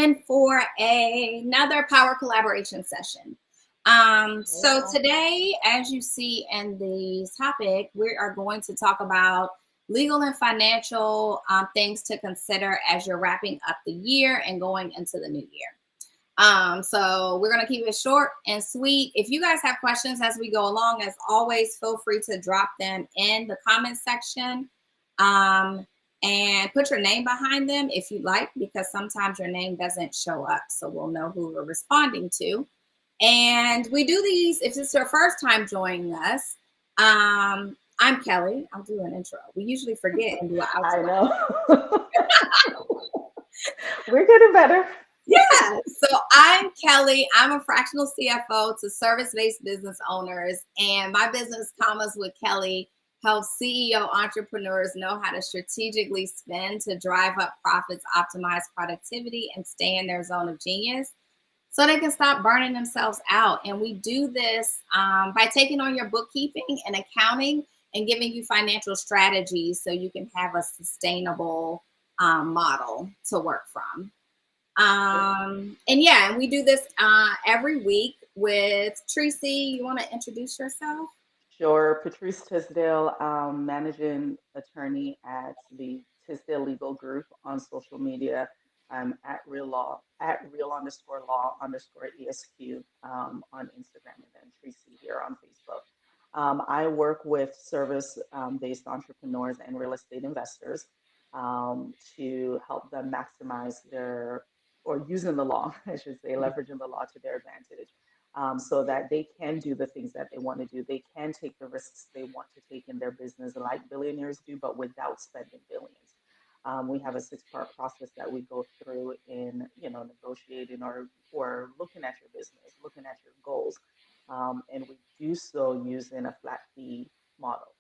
in for another power collaboration session. So today, as you see in the topic, we are going to talk about legal and financial things to consider as you're wrapping up the year and going into the new year. So we're going to keep it short and sweet. If you guys have questions as we go along, as always, feel free to drop them in the comment section. And put your name behind them if you like, because sometimes your name doesn't show up. So we'll know who we're responding to. And we do these, if it's your first time joining us, I'm Kelly. I'll do an intro. We usually forget and do an outro. I know. We're getting better. Yeah. So I'm Kelly. I'm a fractional CFO to service-based business owners. And my business, Commas with Kelly, helps CEO entrepreneurs know how to strategically spend to drive up profits, optimize productivity, and stay in their zone of genius so they can stop burning themselves out. And we do this by taking on your bookkeeping and accounting and giving you financial strategies so you can have a sustainable model to work from. And we do this every week with Tracy. You want to introduce yourself? Sure. Patrice Tisdale, managing attorney at the Tisdale Legal Group on social media. I'm at real law, at real_law_ESQ on Instagram, and then Tracy here on Facebook. I work with service based entrepreneurs and real estate investors to help them maximize their, or using the law, I should say, leveraging the law to their advantage, so that they can do the things that they want to do. They can take the risks they want to take in their business, like billionaires do, but without spending billions. We have a six-part process that we go through in, negotiating or looking at your business, looking at your goals, and we do so using a flat fee model.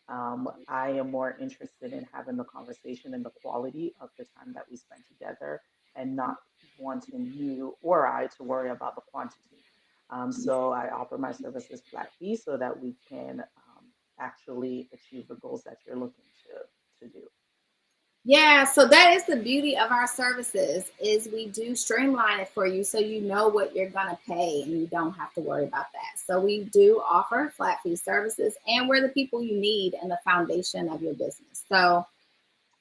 I am more interested in having the conversation and the quality of the time that we spend together, and not wanting you or I to worry about the quantity. So I offer my services flat fee so that we can actually achieve the goals that you're looking to do. Yeah, so that is the beauty of our services is we do streamline it for you so you know what you're going to pay and you don't have to worry about that. So we do offer flat fee services, and we're the people you need in the foundation of your business. So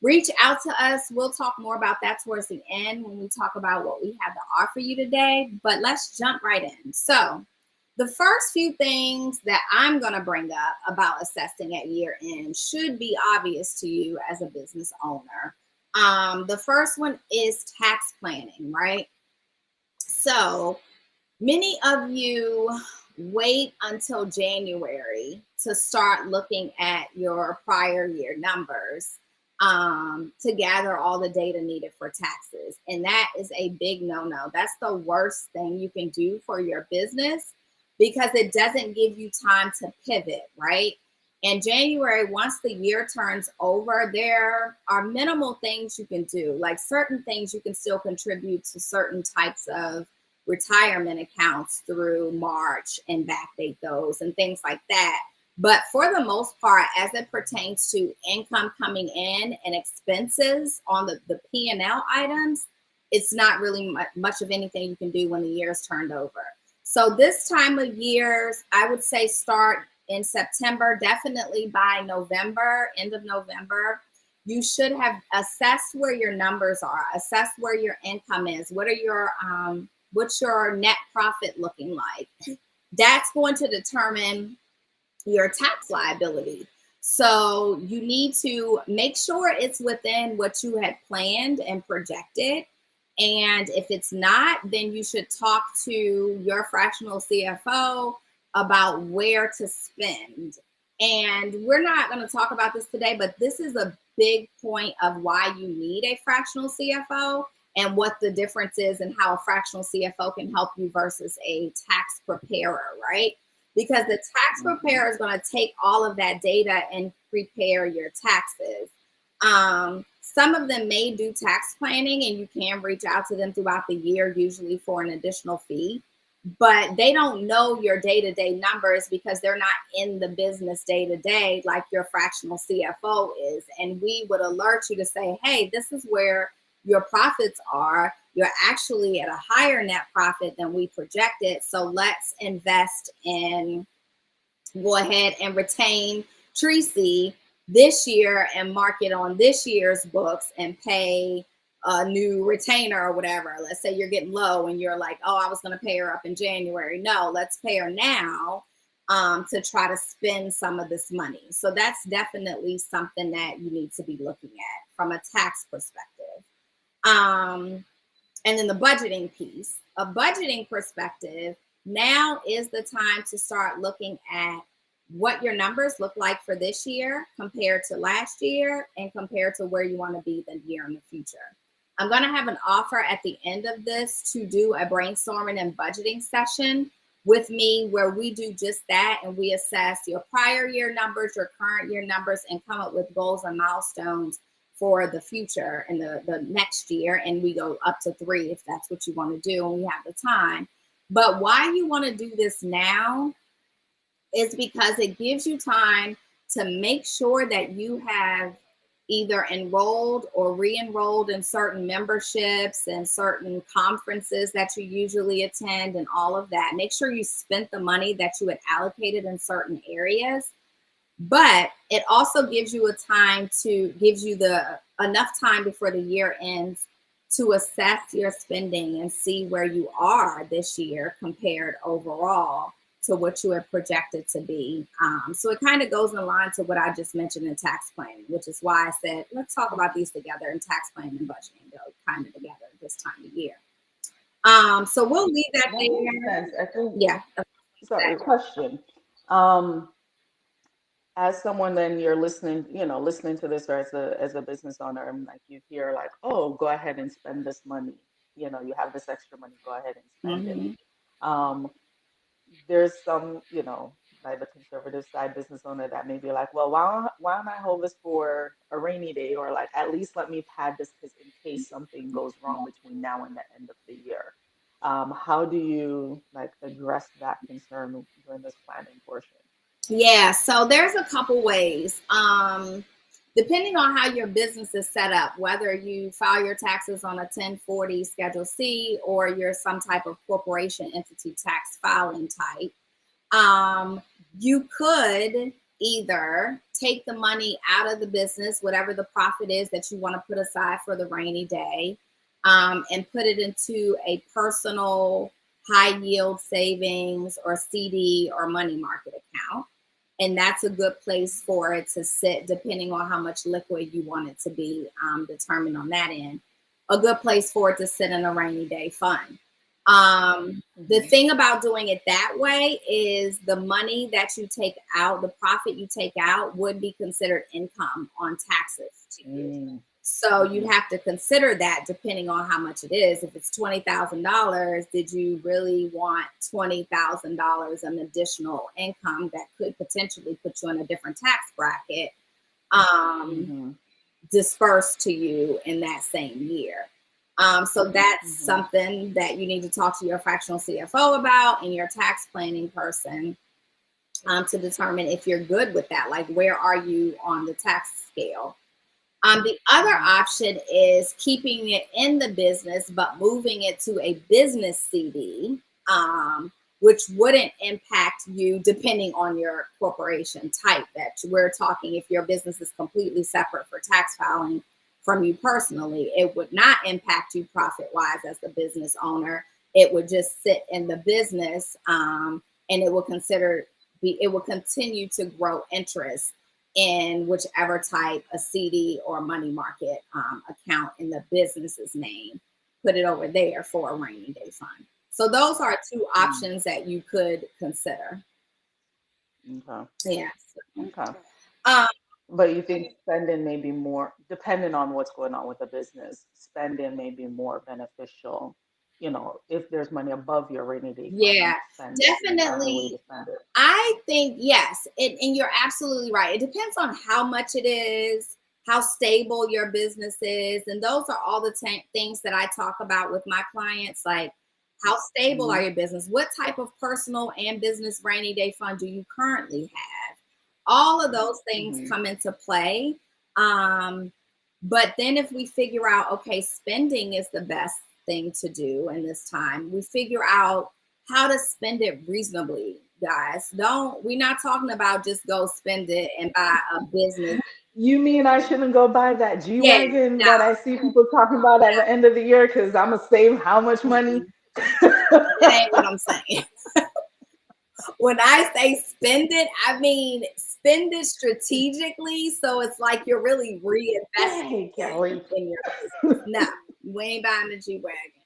reach out to us. We'll talk more about that towards the end when we talk about what we have to offer you today, but let's jump right in. So the first few things that I'm going to bring up about assessing at year end should be obvious to you as a business owner. The first one is tax planning, right? So many of you wait until January to start looking at your prior year numbers to gather all the data needed for taxes. And that is a big no-no. That's the worst thing you can do for your business because it doesn't give you time to pivot, right? In January, once the year turns over, there are minimal things you can do. Like certain things you can still contribute to certain types of retirement accounts through March and backdate those and things like that. But for the most part, as it pertains to income coming in and expenses on the P&L items, it's not really much of anything you can do when the year's turned over. So this time of years, I would say start in September, definitely by November, end of November. You should have assessed where your numbers are, assessed where your income is. What's your net profit looking like? That's going to determine your tax liability. So you need to make sure it's within what you had planned and projected. And if it's not, then you should talk to your fractional CFO about where to spend. And we're not going to talk about this today, but this is a big point of why you need a fractional CFO and what the difference is and how a fractional CFO can help you versus a tax preparer, right? Because the tax preparer is going to take all of that data and prepare your taxes. Some of them may do tax planning, and you can reach out to them throughout the year, usually for an additional fee. But they don't know your day-to-day numbers because they're not in the business day-to-day like your fractional CFO is. And we would alert you to say, hey, this is where your profits are. you're actually at a higher net profit than we projected. So let's invest in, go ahead and retain Tracy this year and mark it on this year's books and pay a new retainer or whatever. Let's say you're getting low and you're like, oh, I was going to pay her up in January. No, let's pay her now to try to spend some of this money. So that's definitely something that you need to be looking at from a tax perspective. And then the budgeting piece, a budgeting perspective, now is the time to start looking at what your numbers look like for this year compared to last year and compared to where you want to be the year in the future. I'm going to have an offer at the end of this to do a brainstorming and budgeting session with me where we do just that, and we assess your prior year numbers, your current year numbers, and come up with goals and milestones for the future and the next year. And we go up to 3 if that's what you want to do and we have the time. But why you want to do this now is because it gives you time to make sure that you have either enrolled or re-enrolled in certain memberships and certain conferences that you usually attend and all of that. Make sure you spent the money that you had allocated in certain areas. But it also gives you the enough time before the year ends to assess your spending and see where you are this year compared overall to what you had projected to be. So it kind of goes in line to what I just mentioned in tax planning, which is why I said, let's talk about these together, and tax planning and budgeting go kind of together this time of year. So we'll leave that there. I think, Yeah. sorry, question. As someone, then you're listening, listening to this, or as a business owner, and like you hear like, oh, go ahead and spend this money. You have this extra money, go ahead and spend it. There's some, like the conservative side business owner that may be like, well, why don't I hold this for a rainy day, or like at least let me pad this because in case something goes wrong between now and the end of the year. How do you like address that concern during this planning portion? Yeah, so there's a couple ways. Depending on how your business is set up, whether you file your taxes on a 1040 Schedule C or you're some type of corporation entity tax filing type, you could either take the money out of the business, whatever the profit is that you want to put aside for the rainy day, and put it into a personal high yield savings or CD or money market account. And that's a good place for it to sit, depending on how much liquid you want it to be, determined on that end. A good place for it to sit in a rainy day fund. The thing about doing it that way is the money that you take out, the profit you take out, would be considered income on taxes to you. So you'd have to consider that depending on how much it is. If it's $20,000, did you really want $20,000 in additional income that could potentially put you in a different tax bracket dispersed to you in that same year? So that's something that you need to talk to your fractional CFO about and your tax planning person to determine if you're good with that. Like, where are you on the tax scale? The other option is keeping it in the business, but moving it to a business CD, which wouldn't impact you depending on your corporation type. That we're talking, if your business is completely separate for tax filing from you personally, it would not impact you profit-wise as the business owner. It would just sit in the business, and it will continue to grow interest in whichever type, a CD or money market account in the business's name, put it over there for a rainy day fund. So those are 2 options that you could consider. Okay. Yeah. Okay. But you think spending may be more, depending on what's going on with the business, spending may be more beneficial, if there's money above your rainy day fund. Yeah, definitely. I think, yes, and you're absolutely right. It depends on how much it is, how stable your business is. And those are all the things that I talk about with my clients. Like, how stable are your business? What type of personal and business rainy day fund do you currently have? All of those things come into play. But then if we figure out, okay, spending is the best thing to do in this time. We figure out how to spend it reasonably, guys. Don't We're not talking about just go spend it and buy a business. You mean I shouldn't go buy that G Yeah, Wagon no, that I see people talking about at the end of the year because I'm gonna save how much money? mm-mm, that ain't what I'm saying. When I say spend it, I mean spend it strategically. So it's like you're really reinvesting Yay, it Kelly. in your business. No, we ain't buying the G Wagon.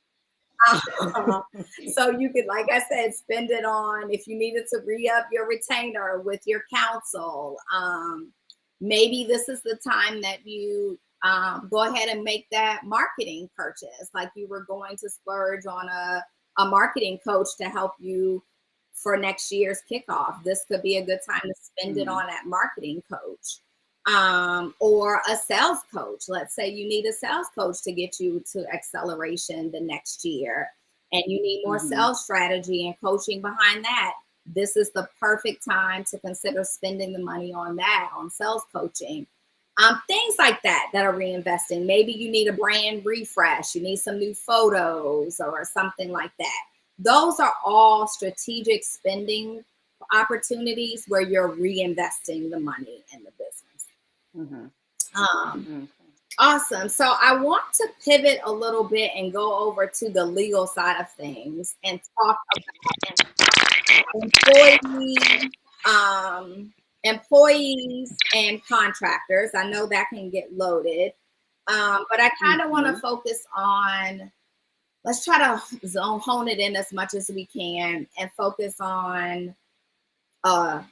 So you could, like I said, spend it on if you needed to re-up your retainer with your counsel. Maybe this is the time that you go ahead and make that marketing purchase. Like you were going to splurge on a marketing coach to help you for next year's kickoff. This could be a good time to spend it Mm, on that marketing coach, or a sales coach. Let's say you need a sales coach to get you to acceleration the next year, and you need more mm-hmm, sales strategy and coaching behind that. This is the perfect time to consider spending the money on that, on sales coaching. Things like that are reinvesting. Maybe you need a brand refresh, you need some new photos or something like that. Those are all strategic spending opportunities where you're reinvesting the money in the business. mm-hmm. Um, Okay. awesome. So I want to pivot a little bit and go over to the legal side of things and talk employees, um, employees and contractors. I know that can get loaded, but I kind of want to Mm-hmm. focus on. Let's try to hone it in as much as we can and focus on uh,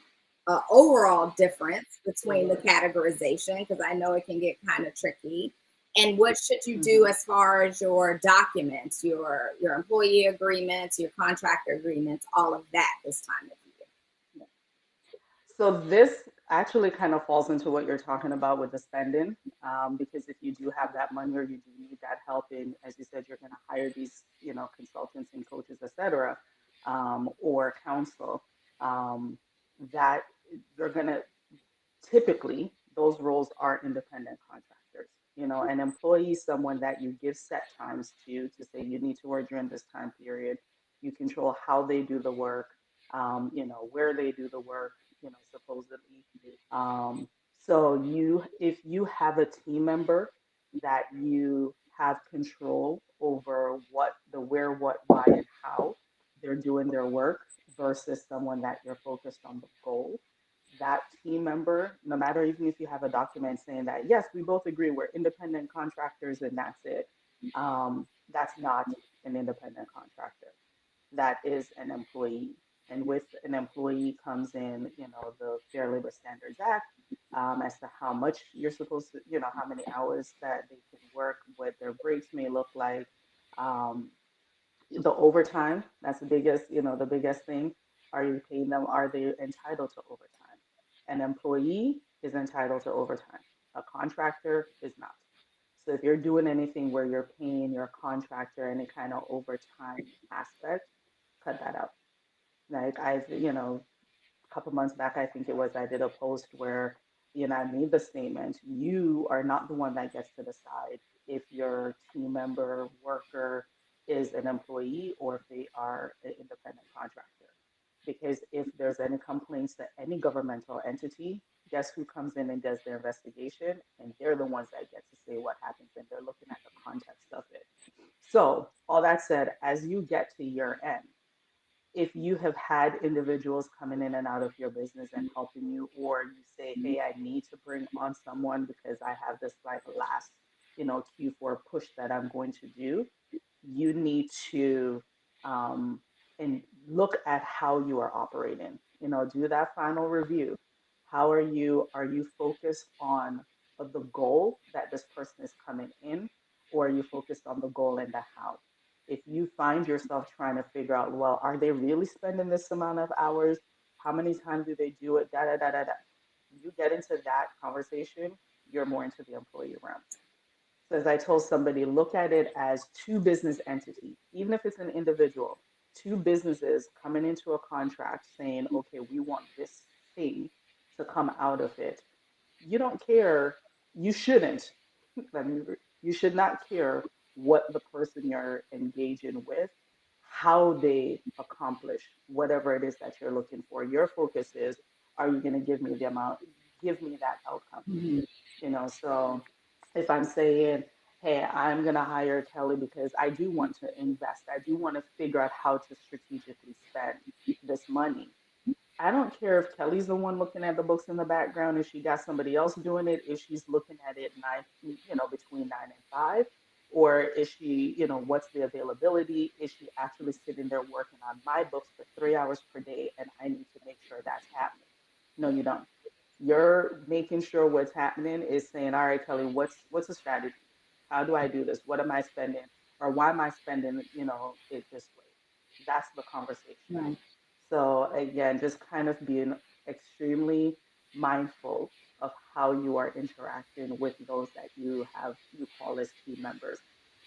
overall difference between the categorization, because I know it can get kind of tricky. And what should you do Mm-hmm. as far as your documents, your employee agreements, your contractor agreements, all of that this time of year? So this actually kind of falls into what you're talking about with the spending, because if you do have that money or you do need that help in, as you said, you're going to hire these, consultants and coaches, et cetera, or counsel, um, that you're going to typically those roles are independent contractors. An employee is someone that you give set times to say you need to work during this time period. You control how they do the work, where they do the work, supposedly. Um, so if you have a team member that you have control over what the where, what, why, and how they're doing their work versus someone that you're focused on the goal, that team member, no matter even if you have a document saying that, yes, we both agree we're independent contractors and that's it, that's not an independent contractor. That is an employee. And with an employee comes in, the Fair Labor Standards Act, as to how much you're supposed to, how many hours that they can work, what their breaks may look like, um, the overtime. That's the biggest thing. Are you paying them? Are they entitled to overtime? An employee is entitled to overtime. A contractor is not. So if you're doing anything where you're paying your contractor any kind of overtime aspect, cut that out. Like a couple months back, I think it was, I did a post where, I made the statement, you are not the one that gets to decide if your team member, worker is an employee or if they are an independent contractor. Because if there's any complaints to any governmental entity, guess who comes in and does the investigation? And they're the ones that get to say what happens, and they're looking at the context of it. So, all that said, as you get to year end, if you have had individuals coming in and out of your business and helping you, or you say, hey, I need to bring on someone because I have this like last, Q4 push that I'm going to do, you need to um, and look at how you are operating. Do that final review. How are you? Are you focused on the goal that this person is coming in, or are you focused on the goal and the how? If you find yourself trying to figure out, well, are they really spending this amount of hours? How many times do they do it? Da da da da da. You get into that conversation, you're more into the employee realm. So as I told somebody, look at it as two business entities, even if it's an individual, two businesses coming into a contract saying, okay, we want this thing to come out of it. You don't care, you shouldn't, let me, you should not care what the person you're engaging with, how they accomplish whatever it is that you're looking for. Your focus is, are you going to give me the amount, give me that outcome? Mhm. So if I'm saying, hey, I'm going to hire Kelly because I do want to invest, I do want to figure out how to strategically spend this money. I don't care if Kelly's the one looking at the books in the background, if she got somebody else doing it, if she's looking at it between 9 and 5, or is she, what's the availability? Is she actually sitting there working on my books for 3 hours per day and I need to make sure that's happening? No, you don't. You're making sure what's happening is saying, all right, Kelly, what's the strategy? How do I do this? What am I spending? Or why am I spending, it this way? That's the conversation. Right. So again, just kind of being extremely mindful of how you are interacting with those that you call as team members.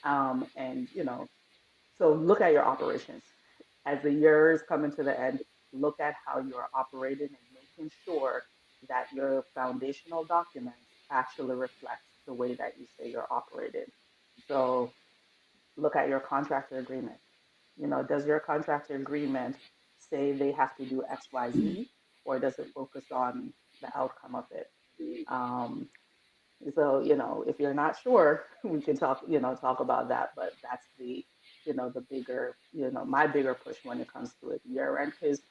And so look at your operations. As the year is coming to the end, look at how you are operating and making sure that your foundational documents actually reflect the way that you say you're operating. So look at your contractor agreement. Does your contractor agreement say they have to do XYZ, or does it focus on the outcome of it? Um, so, if you're not sure, we can talk about that, but that's the bigger, my bigger push when it comes to it year end, because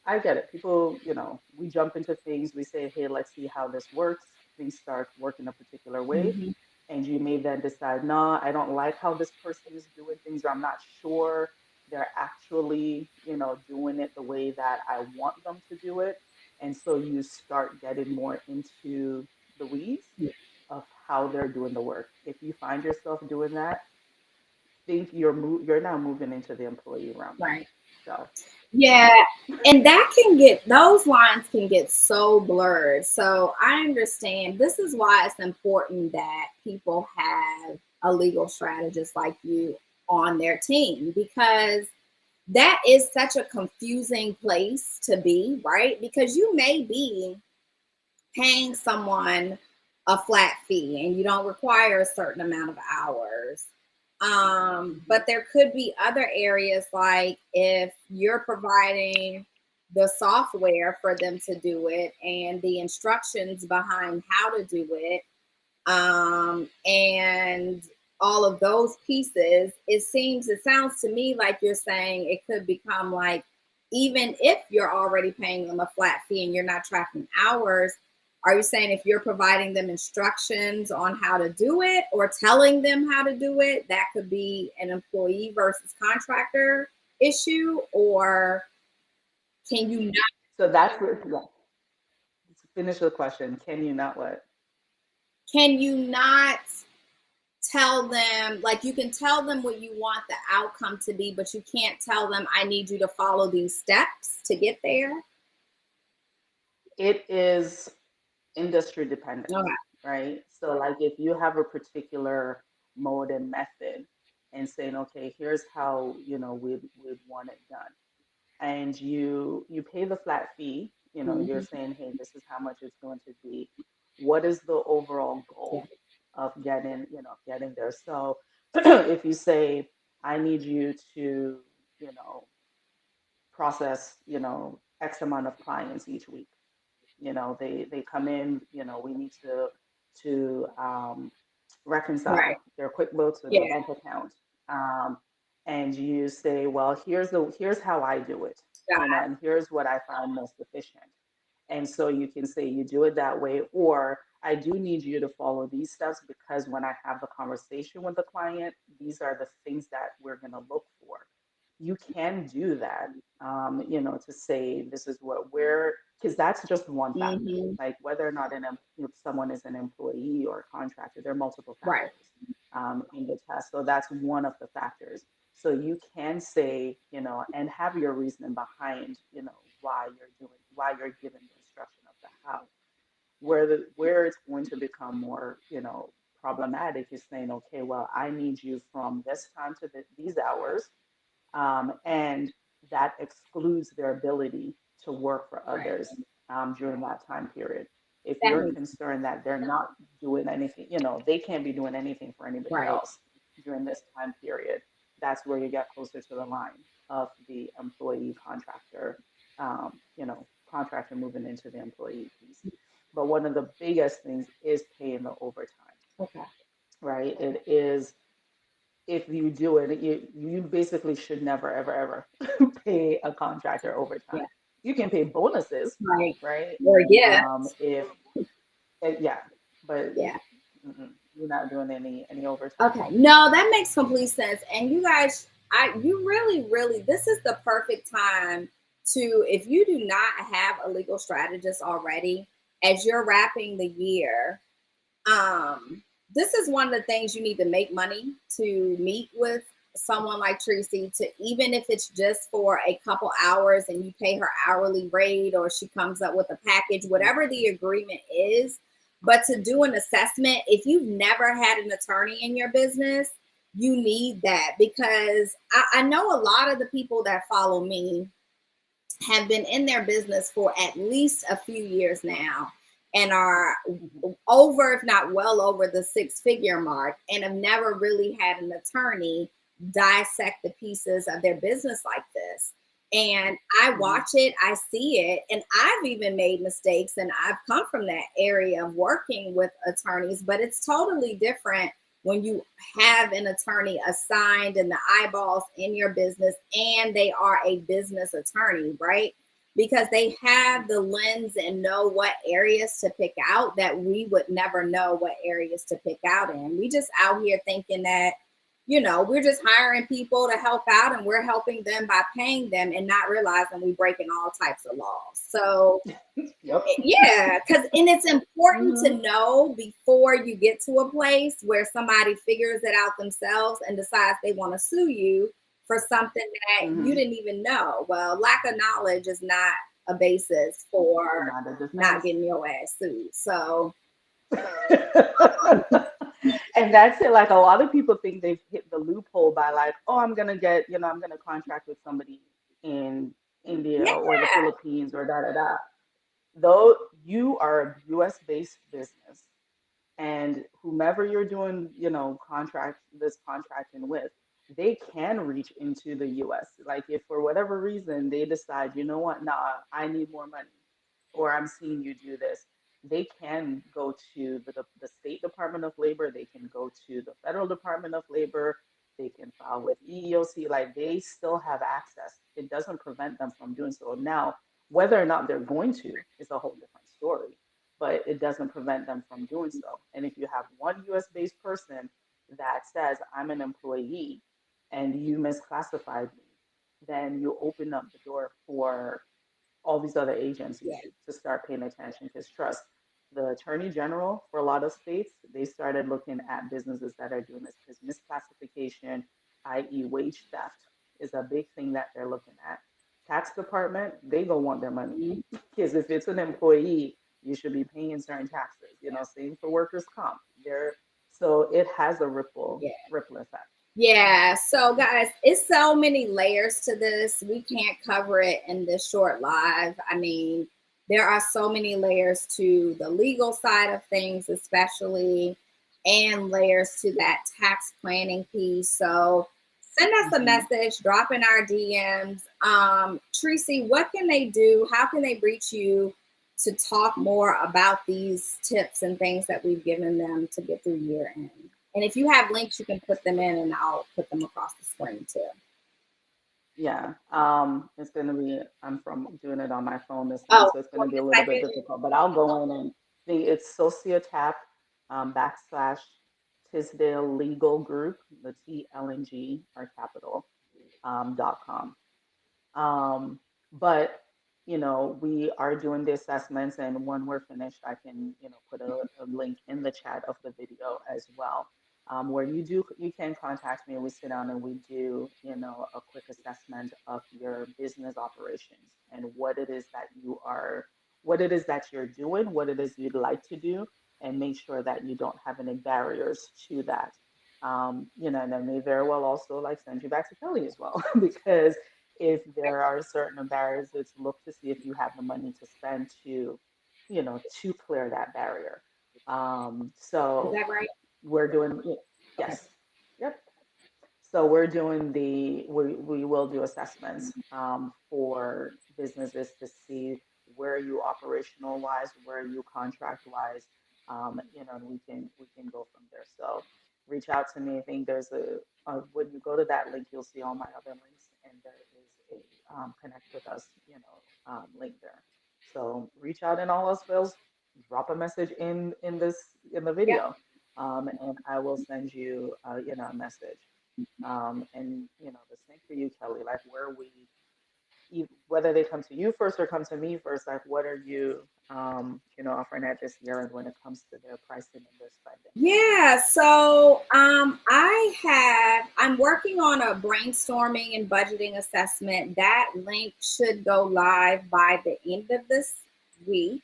I get it. People, we jump into things, we say, hey, let's see how this works. Things start working a particular way. Mhm. And you may then decide, no, I don't like how this person is doing things, or I'm not sure they're actually, doing it the way that I want them to do it. And so you start getting more into the weeds of how they're doing the work. If you find yourself doing that, think you're now moving into the employee realm. Right. So Yeah, and that can get those lines can get so blurred. So I understand this is why it's important that people have a legal strategist like you on their team, because that is such a confusing place to be, right? Because you may be paying someone a flat fee and you don't require a certain amount of hours. mhm. But there could be other areas, like if you're providing the software for them to do it and the instructions behind how to do it, and all of those pieces, it sounds to me like you're saying it could become like, even if you're already paying them a flat fee and you're not tracking hours, are you saying if you're providing them instructions on how to do it or telling them how to do it, that could be an employee versus contractor issue? Or can you not, So that's what, yeah, to finish the question. Can you not what? can you not tell them, like, you can tell them what you want the outcome to be, but you can't tell them I need you to follow these steps to get there? It is industry dependent, Okay. right? So like if you have a particular mode and method and saying, okay, here's how, we'd want it done. And you pay the flat fee, you're Mhm. saying, hey, this is how much it's going to be. What is the overall Yeah. goal of getting there? So if you say, I need you to, you know, process, X amount of clients each week. They come in, we need to Right. reconcile their QuickBooks or their Yeah. bank account. Um, and you say, well, here's how I do it, Got and here's what I find most efficient. And so you can say you do it that way, or I do need you to follow these steps because when I have the conversation with the client, these are the things that we're going to look for. You can do that, to say this is what we're, because that's just one it. factor. Hmm. Like whether or not if someone is an employee or a contractor, there are multiple Right. factors in the test. So that's one of the factors. So you can say, and have your reasoning behind, why you're giving the instruction of the how. Where it's going to become more, problematic is saying, okay, well, I need you from this time to these hours, and that excludes their ability to work for Right. others during that time period. If That you're makes concerned that they're not doing anything, they can't be doing anything for anybody right. else, during this time period, that's where you get closer to the line of the employee contractor, contractor moving into the employee piece. But one of the biggest things is paying the overtime, Okay. right? It is, if you do it, you basically should never, ever, ever pay a contractor Yeah. overtime. You can pay bonuses, Right. right? Or yeah. If yeah, but Yeah. you're not doing any overtime. Okay. No, that makes complete sense. And you guys, you really, really, this is the perfect time to, if you do not have a legal strategist already, as you're wrapping the year, this is one of the things you need to make money to meet with someone like Tracy, to even if it's just for a couple hours and you pay her hourly rate or she comes up with a package, whatever the agreement is. But to do an assessment, if you've never had an attorney in your business, you need that, because I know a lot of the people that follow me have been in their business for at least a few years now and are Mhm. over, if not well over, the six-figure mark, and have never really had an attorney dissect the pieces of their business like this. And I Mhm. watch it, I see it, and I've even made mistakes, and I've come from that area of working with attorneys, but it's totally different when you have an attorney assigned and the eyeballs in your business and they are a business attorney, right? Because they have the lens and know what areas to pick out that we would never know what areas to pick out in. We just out here thinking that, we're just hiring people to help out and we're helping them by paying them and not realizing we breaking all types of laws. So Yep. yeah, because and it's important to Mhm. know before you get to a place where somebody figures it out themselves and decides they want to sue you for something that you Mhm. didn't even know. Well, lack of knowledge is not a basis for Not a not defense. getting your ass sued. So And that's it. Like, a lot of people think they've hit the loophole by like, oh, I'm gonna contract with somebody in India yeah, or the Philippines or da da da. Though you are a US based business, and whomever you're doing, this contracting with, they can reach into the US. Like, if for whatever reason they decide, you know what, nah, I need more money, or I'm seeing you do this, they can go to the State Department of Labor, they can go to the Federal Department of Labor, they can file with EEOC. Like, they still have access. It doesn't prevent them from doing so. Now, whether or not they're going to is a whole different story, but it doesn't prevent them from doing so. And if you have one US based person that says, I'm an employee and you misclassified me, then you open up the door for all these other yeah, agencies to start paying attention. Because trust, the attorney general for a lot of states, they started looking at businesses that are doing this, because misclassification, i.e., wage theft, is a big thing that they're looking at. Tax department, they gonna want their money, mhm, because if it's an employee, you should be paying certain taxes. Same for workers' comp. So it has a ripple yeah. ripple effect. Yeah, so guys, it's so many layers to this. We can't cover it in this short live. I mean, there are so many layers to the legal side of things, especially, and layers to that tax planning piece. So send us a Hmm. message, drop in our DMs. Tracy, what can they do? How can they reach you to talk more about these tips and things that we've given them to get through year end? And if you have links, you can put them in and I'll put them across the screen too. Yeah, it's gonna be. I'm from doing it on my phone this time, Oh, so it's you gonna want be me a to little type bit it? difficult. But I'll go in and it's Sociotap backslash Tisdale Legal Group. The TLNG are capital .com. But we are doing the assessments, and when we're finished, I can put a link in the chat of the video as well, where you can contact me. We sit down and we do a quick assessment of your business operations and what it is that you're doing, what it is you'd like to do, and make sure that you don't have any barriers to that. And I may very well also like send you back to Kelly as well, because if there are certain barriers, it's look to see if you have the money to spend to clear that barrier. Is So that right? we're doing, Okay. yes, yep. So we're doing we will do assessments for businesses to see where you operational wise, where you contract wise, and we can go from there. So reach out to me. I think there's when you go to that link, you'll see all my other links, and there is a connect with us, link there. So reach out in all else fails, drop a message in the Yep. video, and I will send you a message. And the same for you, Kelly. Like whether they come to you first or come to me first, like what are you, offering at this year and when it comes to their pricing and their spending? Yeah, so I'm working on a brainstorming and budgeting assessment. That link should go live by the end of this week.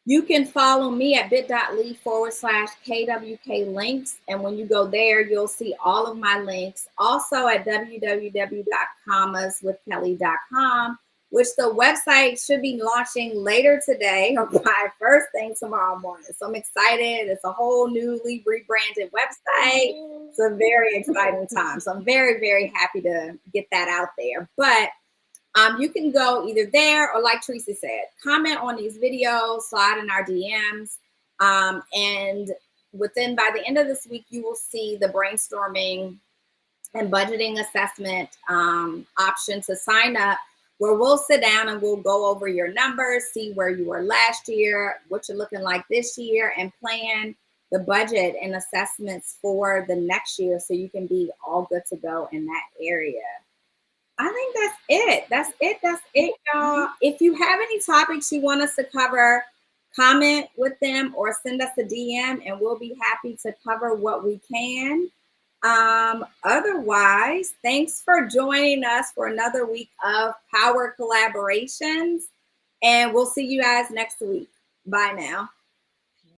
You can follow me at bit.ly/KWK links. And when you go there, you'll see all of my links. Also at www.commaswithkelly.com, which the website should be launching later today or by first thing tomorrow morning. So I'm excited. It's a whole newly rebranded website. It's a very exciting time. So I'm very, very happy to get that out there. But you can go either there or, like Teresa said, comment on these videos, slide in our DMs, and by the end of this week, you will see the brainstorming and budgeting assessment option to sign up, where we'll sit down and we'll go over your numbers, see where you were last year, what you're looking like this year, and plan the budget and assessments for the next year so you can be all good to go in that area. I think that's it. That's it, y'all. If you have any topics you want us to cover, comment with them or send us a DM and we'll be happy to cover what we can. Otherwise, thanks for joining us for another week of Power Collaborations. And we'll see you guys next week. Bye now.